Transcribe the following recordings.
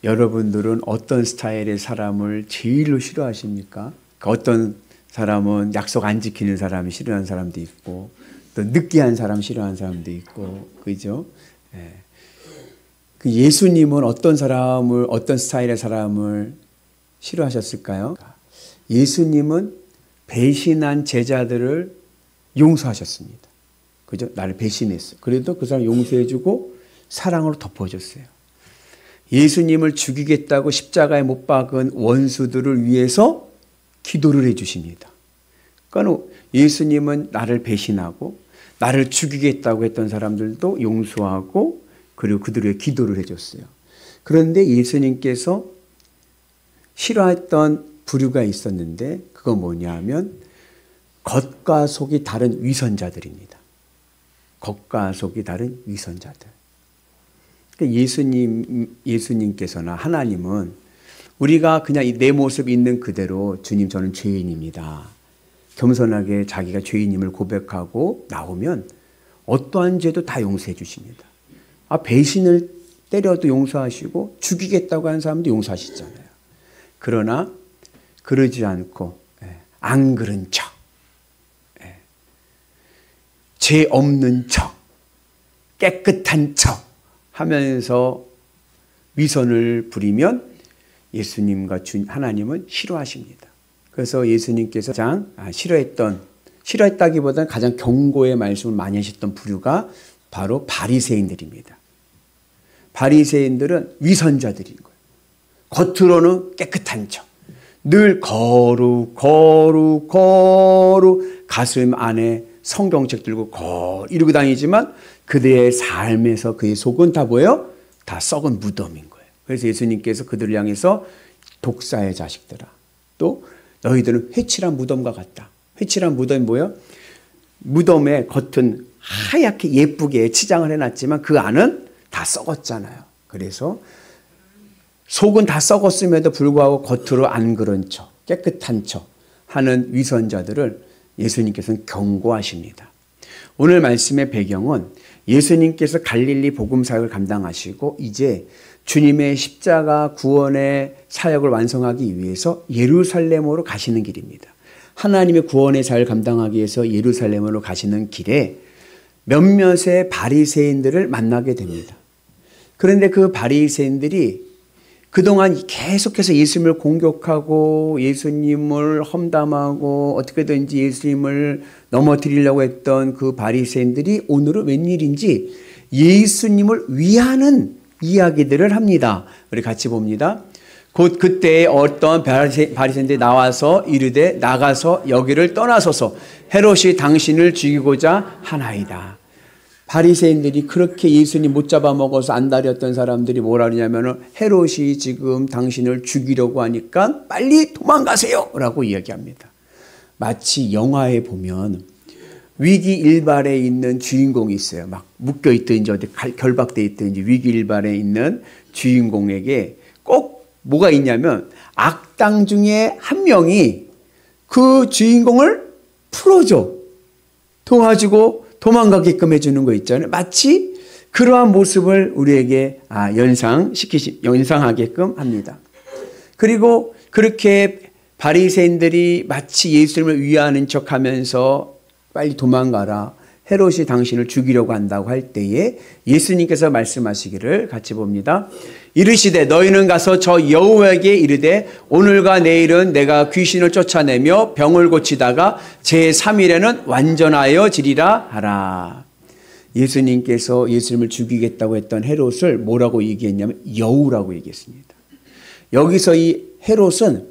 여러분들은 어떤 스타일의 사람을 제일로 싫어하십니까? 어떤 사람은 약속 안 지키는 사람이 싫어하는 사람도 있고, 또 느끼한 사람 싫어하는 사람도 있고, 그죠? 예. 그 예수님은 어떤 사람을, 어떤 스타일의 사람을 싫어하셨을까요? 예수님은 배신한 제자들을 용서하셨습니다. 그죠? 나를 배신했어. 그래도 그 사람 용서해주고 사랑으로 덮어줬어요. 예수님을 죽이겠다고 십자가에 못 박은 원수들을 위해서 기도를 해주십니다. 그러니까 예수님은 나를 배신하고 나를 죽이겠다고 했던 사람들도 용서하고 그리고 그들에게 기도를 해줬어요. 그런데 예수님께서 싫어했던 부류가 있었는데 그건 뭐냐면 겉과 속이 다른 위선자들입니다. 겉과 속이 다른 위선자들. 예수님께서나 하나님은 우리가 그냥 내 모습 있는 그대로 주님 저는 죄인입니다. 겸손하게 자기가 죄인임을 고백하고 나오면 어떠한 죄도 다 용서해 주십니다. 배신을 때려도 용서하시고 죽이겠다고 하는 사람도 용서하시잖아요. 그러나 그러지 않고 안 그런 척, 죄 없는 척, 깨끗한 척 하면서 위선을 부리면 예수님과 하나님은 싫어하십니다. 그래서 예수님께서 가장 싫어했다기보다는 가장 경고의 말씀을 많이 하셨던 부류가 바로 바리새인들입니다. 바리새인들은 위선자들인 거예요. 겉으로는 깨끗한 척, 늘 거룩 가슴 안에 성경책 들고 이러고 다니지만 그들의 삶에서 그의 속은 다 뭐예요? 다 썩은 무덤인 거예요. 그래서 예수님께서 그들을 향해서 독사의 자식들아, 또 너희들은 회칠한 무덤과 같다. 회칠한 무덤이 뭐예요? 무덤의 겉은 하얗게 예쁘게 치장을 해놨지만 그 안은 다 썩었잖아요. 그래서 속은 다 썩었음에도 불구하고 겉으로 안 그런 척, 깨끗한 척 하는 위선자들을 예수님께서는 경고하십니다. 오늘 말씀의 배경은 예수님께서 갈릴리 복음 사역을 감당하시고 이제 주님의 십자가 구원의 사역을 완성하기 위해서 예루살렘으로 가시는 길입니다. 하나님의 구원의 사역을 감당하기 위해서 예루살렘으로 가시는 길에 몇몇의 바리새인들을 만나게 됩니다. 그런데 그 바리새인들이 그동안 계속해서 예수님을 공격하고 예수님을 험담하고 어떻게든지 예수님을 넘어뜨리려고 했던 그 바리새인들이 오늘은 웬일인지 예수님을 위하는 이야기들을 합니다. 우리 같이 봅니다. 곧 그때 어떤 바리새인들이 나와서 이르되 나가서 여기를 떠나소서 헤롯이 당신을 죽이고자 하나이다. 바리새인들이 그렇게 예수님 못 잡아먹어서 안달이었던 사람들이 뭐라 그러냐면 헤롯이 지금 당신을 죽이려고 하니까 빨리 도망가세요 라고 이야기합니다. 마치 영화에 보면 위기일발에 있는 주인공이 있어요. 막 묶여있든지 어디 결박되어 있든지 위기일발에 있는 주인공에게 꼭 뭐가 있냐면 악당 중에 한 명이 그 주인공을 풀어줘. 도와주고 도망가게끔 해주는 거 있잖아요. 마치 그러한 모습을 우리에게 연상하게끔 합니다. 그리고 그렇게 바리새인들이 마치 예수님을 위하는 척하면서 빨리 도망가라. 헤롯이 당신을 죽이려고 한다고 할 때에 예수님께서 말씀하시기를 같이 봅니다. 이르시되 너희는 가서 저 여우에게 이르되 오늘과 내일은 내가 귀신을 쫓아내며 병을 고치다가 제3일에는 완전하여지리라 하라. 예수님께서 예수님을 죽이겠다고 했던 헤롯을 뭐라고 얘기했냐면 여우라고 얘기했습니다. 여기서 이 헤롯은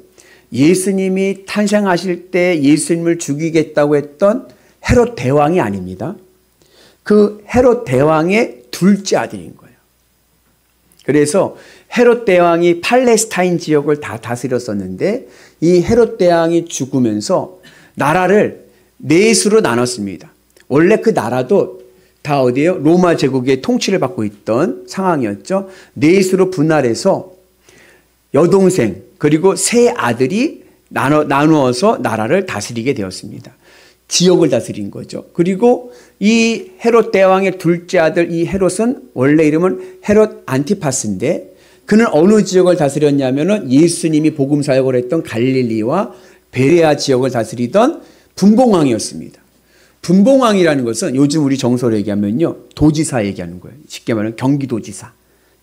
예수님이 탄생하실 때 예수님을 죽이겠다고 했던 헤롯 대왕이 아닙니다. 그 헤롯 대왕의 둘째 아들인 거예요. 그래서 헤롯 대왕이 팔레스타인 지역을 다 다스렸었는데 이 헤롯 대왕이 죽으면서 나라를 넷으로 나눴습니다. 원래 그 나라도 다 어디예요? 로마 제국의 통치를 받고 있던 상황이었죠. 넷으로 분할해서 여동생 그리고 세 아들이 나누어서 나라를 다스리게 되었습니다. 지역을 다스린 거죠. 그리고 이 헤롯 대왕의 둘째 아들 이 헤롯은 원래 이름은 헤롯 안티파스인데 그는 어느 지역을 다스렸냐면은 예수님이 복음 사역을 했던 갈릴리와 베레아 지역을 다스리던 분봉왕이었습니다. 분봉왕이라는 것은 요즘 우리 정서로 얘기하면요, 도지사 얘기하는 거예요. 쉽게 말하면 경기도지사.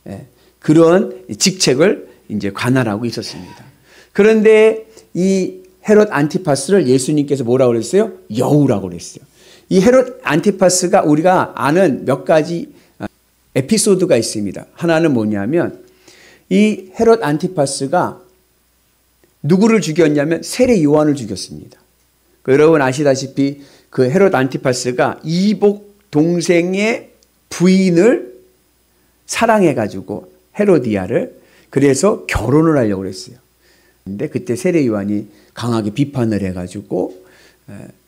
예, 그런 직책을 이제 관할하고 있었습니다. 그런데 이 헤롯 안티파스를 예수님께서 뭐라고 그랬어요? 여우라고 그랬어요. 이 헤롯 안티파스가 우리가 아는 몇 가지 에피소드가 있습니다. 하나는 뭐냐면 이 헤롯 안티파스가 누구를 죽였냐면 세례 요한을 죽였습니다. 여러분 아시다시피 그 헤롯 안티파스가 이복 동생의 부인을 사랑해가지고 헤로디아를 그래서 결혼을 하려고 그랬어요. 근데 그때 세례 요한이 강하게 비판을 해가지고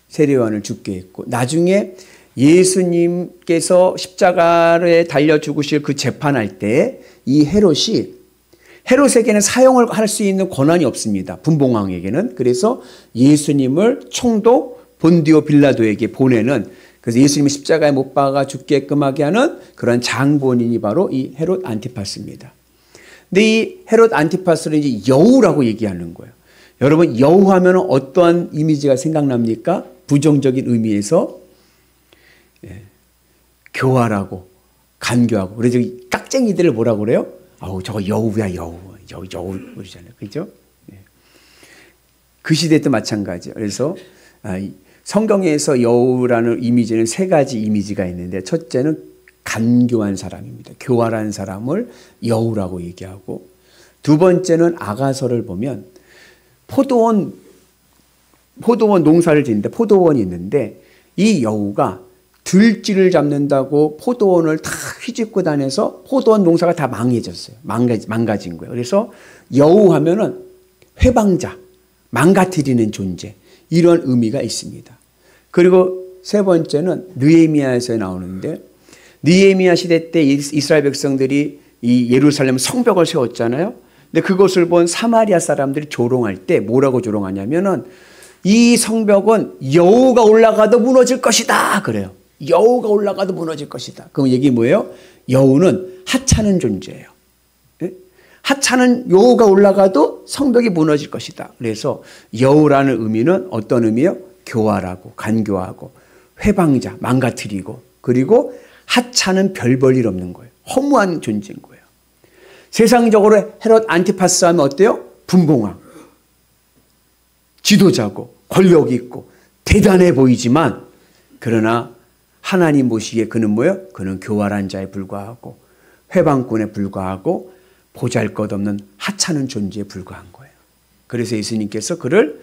세례 요한을 죽게 했고, 나중에 예수님께서 십자가에 달려 죽으실 그 재판할 때 이 헤롯에게는 사형을 할 수 있는 권한이 없습니다. 분봉왕에게는. 그래서 예수님을 총독 본디오 빌라도에게 보내는, 그래서 예수님이 십자가에 못 박아 죽게끔 하게 하는 그런 장본인이 바로 이 헤롯 안티파스입니다. 근데 이 헤롯 안티파스를 이제 여우라고 얘기하는 거예요. 여러분, 여우하면 어떠한 이미지가 생각납니까? 부정적인 의미에서 교활하고 간교하고. 그래서 깍쟁이들을 뭐라고 그래요? 아우, 저거 여우야, 여우 그러잖아요. 그죠? 그 시대도 마찬가지예요. 그래서 성경에서 여우라는 이미지는 세 가지 이미지가 있는데, 첫째는 간교한 사람입니다. 교활한 사람을 여우라고 얘기하고, 두 번째는 아가서를 보면 포도원 농사를 짓는데 포도원이 있는데 이 여우가 들쥐를 잡는다고 포도원을 다 휘집고 다녀서 포도원 농사가 다 망해졌어요. 망가진 거예요. 그래서 여우 하면은 회방자, 망가뜨리는 존재, 이런 의미가 있습니다. 그리고 세 번째는 느헤미야에서 나오는데, 느헤미야 시대 때 이스라엘 백성들이 이 예루살렘 성벽을 세웠잖아요. 근데 그것을 본 사마리아 사람들이 조롱할 때 뭐라고 조롱하냐면은 이 성벽은 여우가 올라가도 무너질 것이다 그래요. 여우가 올라가도 무너질 것이다. 그럼 얘기 뭐예요? 여우는 하찮은 존재예요. 하찮은 여우가 올라가도 성벽이 무너질 것이다. 그래서 여우라는 의미는 어떤 의미예요? 교활하고 간교하고 회방자, 망가뜨리고, 그리고 하찮은 별 볼 일 없는 거예요. 허무한 존재인 거예요. 세상적으로 헤롯 안티파스 하면 어때요? 분봉왕, 지도자고 권력 있고 대단해 보이지만, 그러나 하나님 보시기에 그는 뭐예요? 그는 교활한 자에 불과하고 회방꾼에 불과하고 보잘것없는 하찮은 존재에 불과한 거예요. 그래서 예수님께서 그를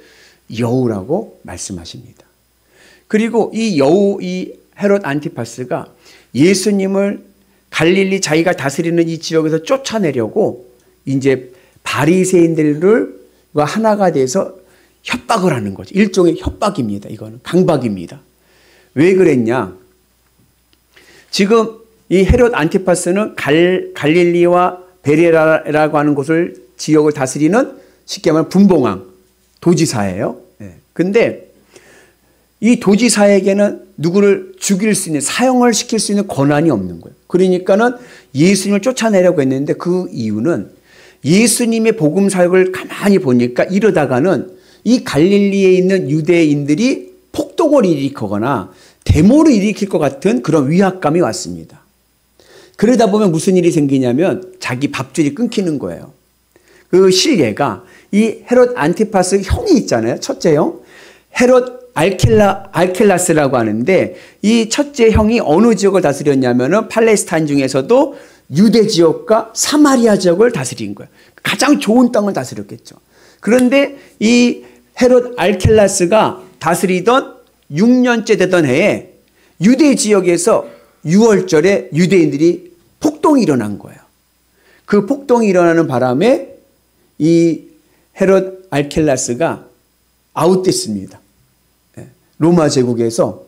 여우라고 말씀하십니다. 그리고 이 여우, 이 헤롯 안티파스가 예수님을 갈릴리 자기가 다스리는 이 지역에서 쫓아내려고 이제 바리새인들과 하나가 돼서 협박을 하는 거죠. 일종의 협박입니다. 이거는 강박입니다. 왜 그랬냐? 지금 이 헤롯 안티파스는 갈릴리와 베레라라고 하는 곳을, 지역을 다스리는 쉽게 말하면 분봉왕, 도지사예요. 근데 이 도지사에게는 누구를 죽일 수 있는, 사형을 시킬 수 있는 권한이 없는 거예요. 그러니까는 예수님을 쫓아내려고 했는데, 그 이유는 예수님의 복음 사역을 가만히 보니까 이러다가는 이 갈릴리에 있는 유대인들이 폭동을 일으키거나 데모를 일으킬 것 같은 그런 위압감이 왔습니다. 그러다 보면 무슨 일이 생기냐면 자기 밥줄이 끊기는 거예요. 그 실례가 이 헤롯 안티파스 형이 있잖아요. 첫째 형. 헤롯 알켈라스라고 하는데, 이 첫째 형이 어느 지역을 다스렸냐면은 팔레스타인 중에서도 유대 지역과 사마리아 지역을 다스린 거예요. 가장 좋은 땅을 다스렸겠죠. 그런데 이 헤롯 알켈라스가 다스리던 6년째 되던 해에 유대 지역에서 6월절에 유대인들이 폭동이 일어난 거예요. 그 폭동이 일어나는 바람에 이 헤롯 알켈라스가 아웃됐습니다. 로마 제국에서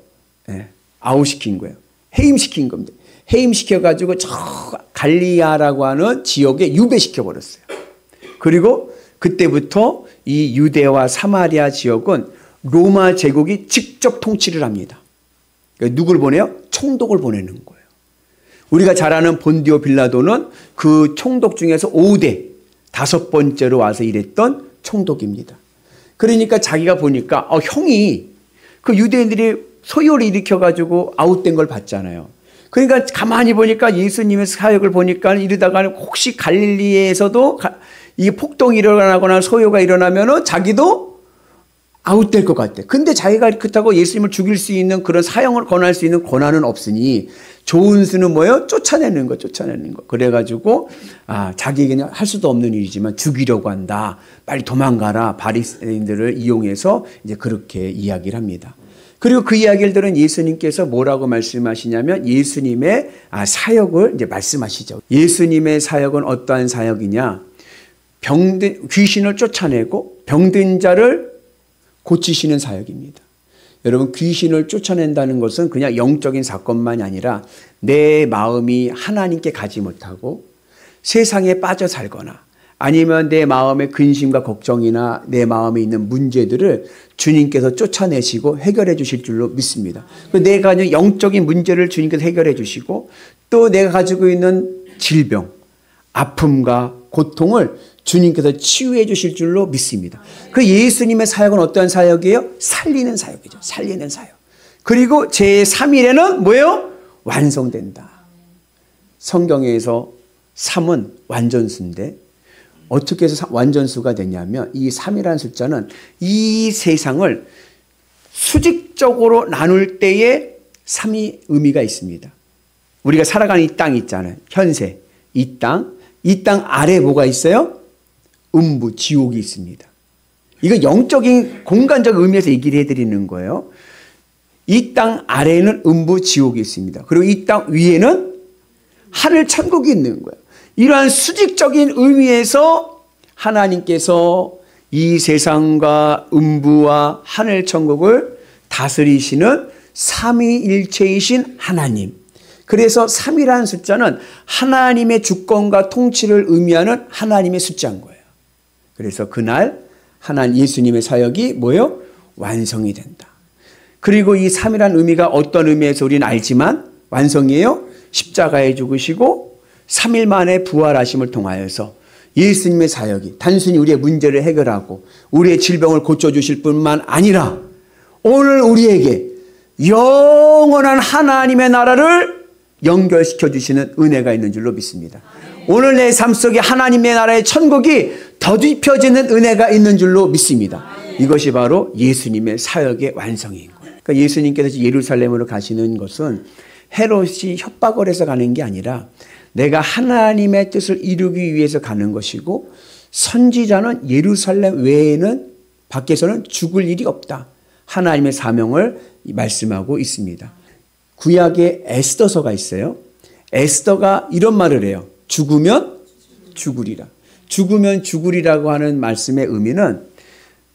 아웃시킨 거예요. 해임시킨 겁니다. 해임시켜가지고 저 갈리아라고 하는 지역에 유배시켜버렸어요. 그리고 그때부터 이 유대와 사마리아 지역은 로마 제국이 직접 통치를 합니다. 누굴 보내요? 총독을 보내는 거예요. 우리가 잘 아는 본디오 빌라도는 그 총독 중에서 5대 5번째로 와서 일했던 총독입니다. 그러니까 자기가 보니까 형이 그 유대인들이 소요를 일으켜가지고 아웃된 걸 봤잖아요. 그러니까 가만히 보니까 예수님의 사역을 보니까 이러다가 혹시 갈릴리에서도 이 폭동이 일어나거나 소요가 일어나면은 자기도 아웃될 것 같아. 근데 자기가 그렇다고 예수님을 죽일 수 있는 그런 사형을 권할 수 있는 권한은 없으니 좋은 수는 뭐예요? 쫓아내는 거. 그래가지고 자기에게는 할 수도 없는 일이지만 죽이려고 한다. 빨리 도망가라. 바리새인들을 이용해서 이제 그렇게 이야기를 합니다. 그리고 그 이야기를 들은 예수님께서 뭐라고 말씀하시냐면 예수님의 사역을 이제 말씀하시죠. 예수님의 사역은 어떠한 사역이냐? 귀신을 쫓아내고 병든 자를 고치시는 사역입니다. 여러분, 귀신을 쫓아낸다는 것은 그냥 영적인 사건만이 아니라 내 마음이 하나님께 가지 못하고 세상에 빠져 살거나 아니면 내 마음의 근심과 걱정이나 내 마음에 있는 문제들을 주님께서 쫓아내시고 해결해 주실 줄로 믿습니다. 내가 가진 영적인 문제를 주님께서 해결해 주시고 또 내가 가지고 있는 질병, 아픔과 고통을 주님께서 치유해 주실 줄로 믿습니다. 그 예수님의 사역은 어떠한 사역이에요? 살리는 사역이죠. 살리는 사역. 그리고 제3일에는 뭐예요? 완성된다. 성경에서 3은 완전수인데 어떻게 해서 완전수가 되냐면 이 3이라는 숫자는 이 세상을 수직적으로 나눌 때에 3이 의미가 있습니다. 우리가 살아가는 이 땅 있잖아요. 현세. 이 땅 아래 뭐가 있어요? 음부, 지옥이 있습니다. 이거 영적인 공간적 의미에서 얘기를 해드리는 거예요. 이 땅 아래에는 음부, 지옥이 있습니다. 그리고 이 땅 위에는 하늘, 천국이 있는 거예요. 이러한 수직적인 의미에서 하나님께서 이 세상과 음부와 하늘, 천국을 다스리시는 삼위일체이신 하나님. 그래서 3이라는 숫자는 하나님의 주권과 통치를 의미하는 하나님의 숫자인 거예요. 그래서 그날 예수님의 사역이 뭐예요? 완성이 된다. 그리고 이 3이라는 의미가 어떤 의미에서 우리는 알지만 완성이에요. 십자가에 죽으시고 3일 만에 부활하심을 통하여서 예수님의 사역이 단순히 우리의 문제를 해결하고 우리의 질병을 고쳐주실 뿐만 아니라 오늘 우리에게 영원한 하나님의 나라를 연결시켜 주시는 은혜가 있는 줄로 믿습니다. 오늘 내 삶 속에 하나님의 나라의 천국이 더딥혀지는 은혜가 있는 줄로 믿습니다. 이것이 바로 예수님의 사역의 완성인 거예요. 그러니까 예수님께서 예루살렘으로 가시는 것은 헤롯이 협박을 해서 가는 게 아니라 내가 하나님의 뜻을 이루기 위해서 가는 것이고 선지자는 예루살렘 외에는 밖에서는 죽을 일이 없다. 하나님의 사명을 말씀하고 있습니다. 구약에 에스더서가 있어요. 에스더가 이런 말을 해요. 죽으면 죽으리라. 죽으면 죽으리라고 하는 말씀의 의미는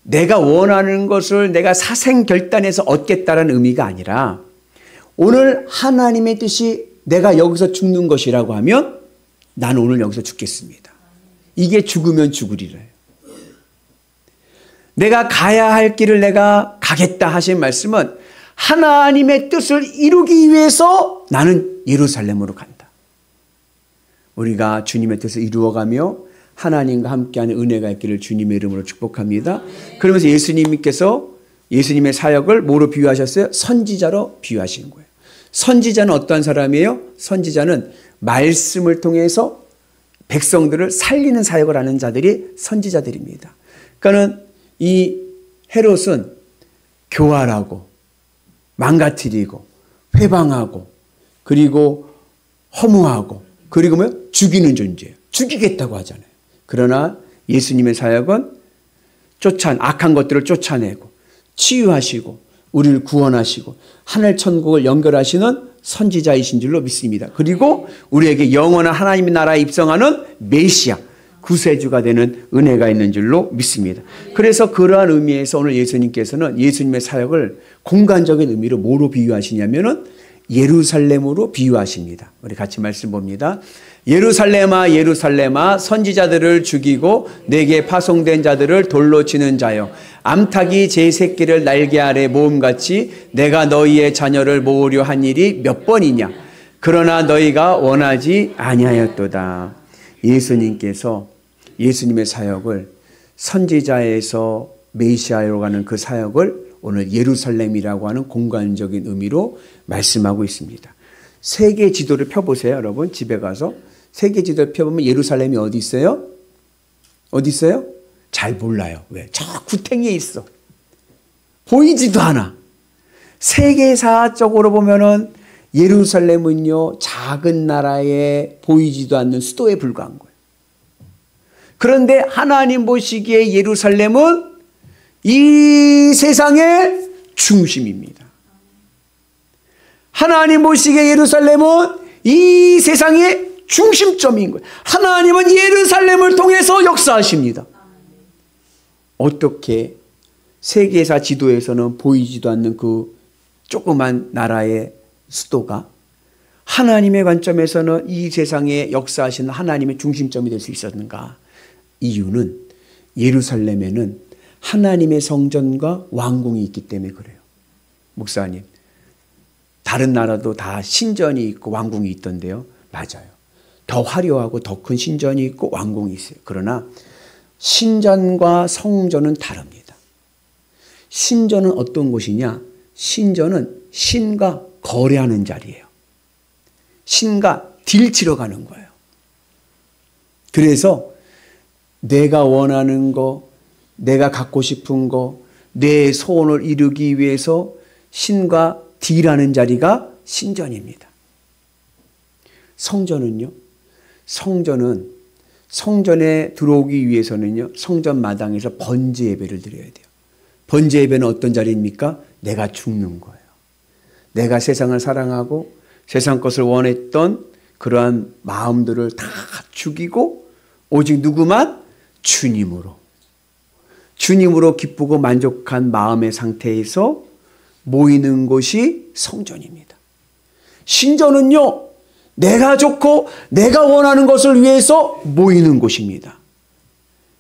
내가 원하는 것을 내가 사생결단해서 얻겠다라는 의미가 아니라 오늘 하나님의 뜻이 내가 여기서 죽는 것이라고 하면 나는 오늘 여기서 죽겠습니다. 이게 죽으면 죽으리래요. 내가 가야 할 길을 내가 가겠다 하신 말씀은 하나님의 뜻을 이루기 위해서 나는 예루살렘으로 간다. 우리가 주님의 뜻을 이루어가며 하나님과 함께하는 은혜가 있기를 주님의 이름으로 축복합니다. 그러면서 예수님께서 예수님의 사역을 뭐로 비유하셨어요? 선지자로 비유하신 거예요. 선지자는 어떠한 사람이에요? 선지자는 말씀을 통해서 백성들을 살리는 사역을 하는 자들이 선지자들입니다. 그러니까는 이 헤롯은 교활하고 망가뜨리고 회방하고 그리고 허무하고 그리고 뭐 죽이는 존재예요. 죽이겠다고 하잖아요. 그러나 예수님의 사역은 악한 것들을 쫓아내고 치유하시고 우리를 구원하시고 하늘 천국을 연결하시는 선지자이신 줄로 믿습니다. 그리고 우리에게 영원한 하나님의 나라에 입성하는 메시아 구세주가 되는 은혜가 있는 줄로 믿습니다. 그래서 그러한 의미에서 오늘 예수님께서는 예수님의 사역을 공간적인 의미로 뭐로 비유하시냐면은 예루살렘으로 비유하십니다. 우리 같이 말씀 봅니다. 예루살렘아 예루살렘아 선지자들을 죽이고 내게 파송된 자들을 돌로 치는 자여 암탉이 제 새끼를 날개 아래 모음같이 내가 너희의 자녀를 모으려 한 일이 몇 번이냐. 그러나 너희가 원하지 아니하였도다. 예수님께서 예수님의 사역을 선지자에서 메시아로 가는 그 사역을 오늘 예루살렘이라고 하는 공간적인 의미로 말씀하고 있습니다. 세계 지도를 펴보세요. 여러분 집에 가서 세계 지도를 펴보면 예루살렘이 어디 있어요? 어디 있어요? 잘 몰라요. 왜? 저 구탱이에 있어. 보이지도 않아. 세계사적으로 보면은 예루살렘은요, 작은 나라에 보이지도 않는 수도에 불과한 거예요. 그런데 하나님 보시기에 예루살렘은 이 세상의 중심입니다. 하나님 보시기에 예루살렘은 이 세상의 중심점인 거예요. 하나님은 예루살렘을 통해서 역사하십니다. 어떻게 세계사 지도에서는 보이지도 않는 그 조그만 나라의 수도가 하나님의 관점에서는 이 세상에 역사하시는 하나님의 중심점이 될 수 있었는가? 이유는 예루살렘에는 하나님의 성전과 왕궁이 있기 때문에 그래요. 목사님, 다른 나라도 다 신전이 있고 왕궁이 있던데요. 맞아요. 더 화려하고 더 큰 신전이 있고 왕궁이 있어요. 그러나 신전과 성전은 다릅니다. 신전은 어떤 곳이냐? 신전은 신과 거래하는 자리예요. 신과 딜치러 가는 거예요. 그래서 내가 원하는 거, 내가 갖고 싶은 거, 내 소원을 이루기 위해서 신과 딜하는 자리가 신전입니다. 성전은요? 성전에 들어오기 위해서는요, 성전 마당에서 번제 예배를 드려야 돼요. 번제 예배는 어떤 자리입니까? 내가 죽는 거예요. 내가 세상을 사랑하고 세상 것을 원했던 그러한 마음들을 다 죽이고 오직 누구만? 주님으로 기쁘고 만족한 마음의 상태에서 모이는 곳이 성전입니다. 신전은요, 내가 좋고 내가 원하는 것을 위해서 모이는 곳입니다.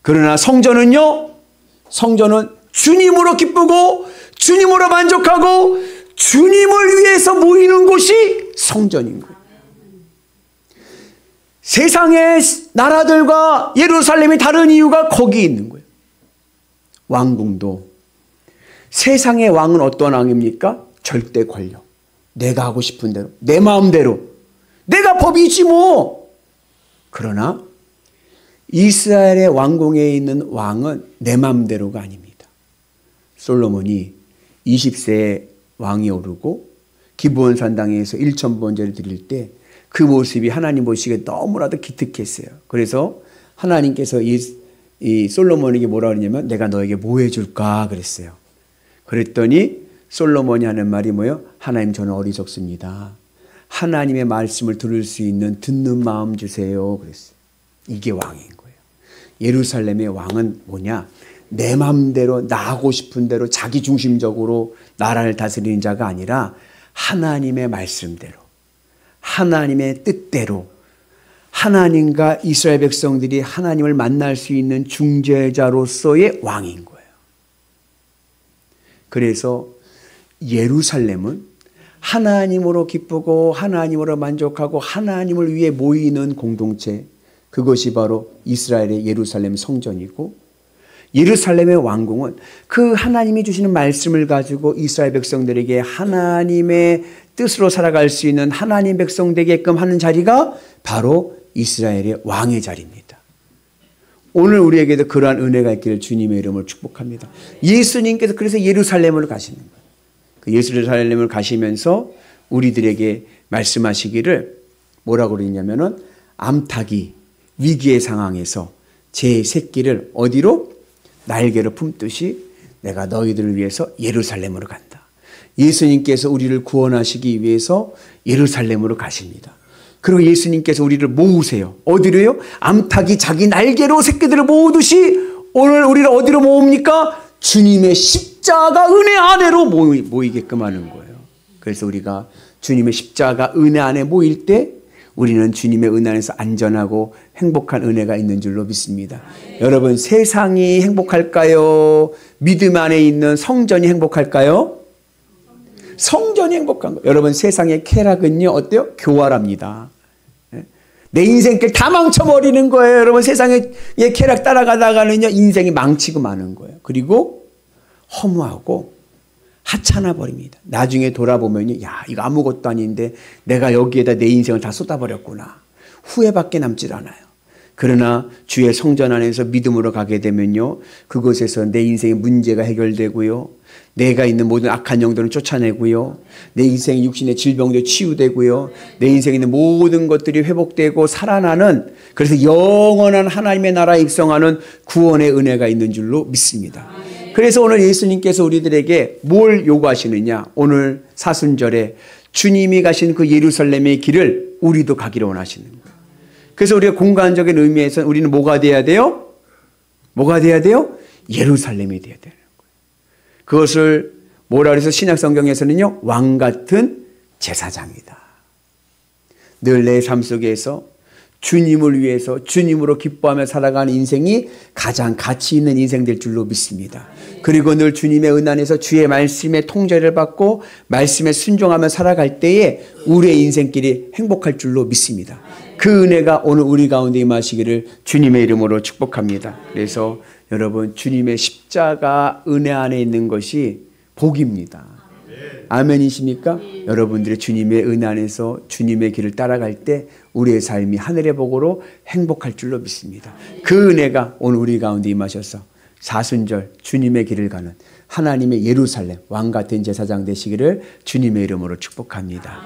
그러나 성전은 주님으로 기쁘고 주님으로 만족하고 주님을 위해서 모이는 곳이 성전인 거예요. 세상의 나라들과 예루살렘이 다른 이유가 거기 있는 거예요. 왕궁도 세상의 왕은 어떤 왕입니까? 절대 권력. 내가 하고 싶은 대로, 내 마음대로. 내가 법이지 뭐. 그러나 이스라엘의 왕궁에 있는 왕은 내 마음대로가 아닙니다. 솔로몬이 20세에 왕이 오르고 기브온 산당에서 1000번제를 드릴 때 그 모습이 하나님 보시기에 너무나도 기특했어요. 그래서 하나님께서 이 솔로몬에게 뭐라 그러냐면 내가 너에게 뭐 해줄까 그랬어요. 그랬더니 솔로몬이 하는 말이 뭐예요? 하나님, 저는 어리석습니다. 하나님의 말씀을 들을 수 있는 듣는 마음 주세요 그랬어요. 이게 왕인 거예요. 예루살렘의 왕은 뭐냐? 내 마음대로 나 하고 싶은 대로 자기 중심적으로 나라를 다스리는 자가 아니라 하나님의 말씀대로, 하나님의 뜻대로, 하나님과 이스라엘 백성들이 하나님을 만날 수 있는 중재자로서의 왕인 거예요. 그래서 예루살렘은 하나님으로 기쁘고 하나님으로 만족하고 하나님을 위해 모이는 공동체, 그것이 바로 이스라엘의 예루살렘 성전이고, 예루살렘의 왕궁은 그 하나님이 주시는 말씀을 가지고 이스라엘 백성들에게 하나님의 뜻으로 살아갈 수 있는 하나님 백성 되게끔 하는 자리가 바로 이스라엘의 왕의 자리입니다. 오늘 우리에게도 그러한 은혜가 있기를 주님의 이름으로 축복합니다. 예수님께서 그래서 예루살렘으로 가시는 거예요. 그 예루살렘을 가시면서 우리들에게 말씀하시기를 뭐라고 그러냐면은 암탉이 위기의 상황에서 제 새끼를 어디로? 날개로 품듯이 내가 너희들을 위해서 예루살렘으로 간다. 예수님께서 우리를 구원하시기 위해서 예루살렘으로 가십니다. 그리고 예수님께서 우리를 모으세요. 어디로요? 암탉이 자기 날개로 새끼들을 모으듯이 오늘 우리를 어디로 모읍니까? 주님의 십자가 은혜 안에로 모이게끔 하는 거예요. 그래서 우리가 주님의 십자가 은혜 안에 모일 때 우리는 주님의 은혜 안에서 안전하고 행복한 은혜가 있는 줄로 믿습니다. 여러분, 세상이 행복할까요? 믿음 안에 있는 성전이 행복할까요? 성전이 행복한 거예요. 여러분 세상의 쾌락은요 어때요? 교활합니다. 내 인생길 다 망쳐버리는 거예요. 여러분 세상의 쾌락 따라가다가는요 인생이 망치고 마는 거예요. 그리고 허무하고 하찮아 버립니다. 나중에 돌아보면요, 야 이거 아무것도 아닌데 내가 여기에다 내 인생을 다 쏟아버렸구나. 후회밖에 남질 않아요. 그러나 주의 성전 안에서 믿음으로 가게 되면요, 그곳에서 내 인생의 문제가 해결되고요, 내가 있는 모든 악한 영들은 쫓아내고요, 내 인생의 육신의 질병도 치유되고요, 내 인생에 있는 모든 것들이 회복되고 살아나는, 그래서 영원한 하나님의 나라에 입성하는 구원의 은혜가 있는 줄로 믿습니다. 그래서 오늘 예수님께서 우리들에게 뭘 요구하시느냐? 오늘 사순절에 주님이 가신 그 예루살렘의 길을 우리도 가기를 원하시는 거예요. 그래서 우리가 공간적인 의미에서 우리는 뭐가 돼야 돼요? 뭐가 돼야 돼요? 예루살렘이 돼야 되는 거예요. 그것을 뭐라 그래서 신약 성경에서는요, 왕 같은 제사장이다. 늘 내 삶 속에서 주님을 위해서 주님으로 기뻐하며 살아가는 인생이 가장 가치 있는 인생 될 줄로 믿습니다. 그리고 늘 주님의 은 안에서 주의 말씀의 통제를 받고 말씀에 순종하며 살아갈 때에 우리의 인생길이 행복할 줄로 믿습니다. 그 은혜가 오늘 우리 가운데 임하시기를 주님의 이름으로 축복합니다. 그래서 여러분 주님의 십자가 은혜 안에 있는 것이 복입니다. 아멘이십니까? 여러분들의 주님의 은혜 안에서 주님의 길을 따라갈 때 우리의 삶이 하늘의 복으로 행복할 줄로 믿습니다. 그 은혜가 오늘 우리 가운데 임하셔서 사순절 주님의 길을 가는 하나님의 예루살렘 왕 같은 제사장 되시기를 주님의 이름으로 축복합니다.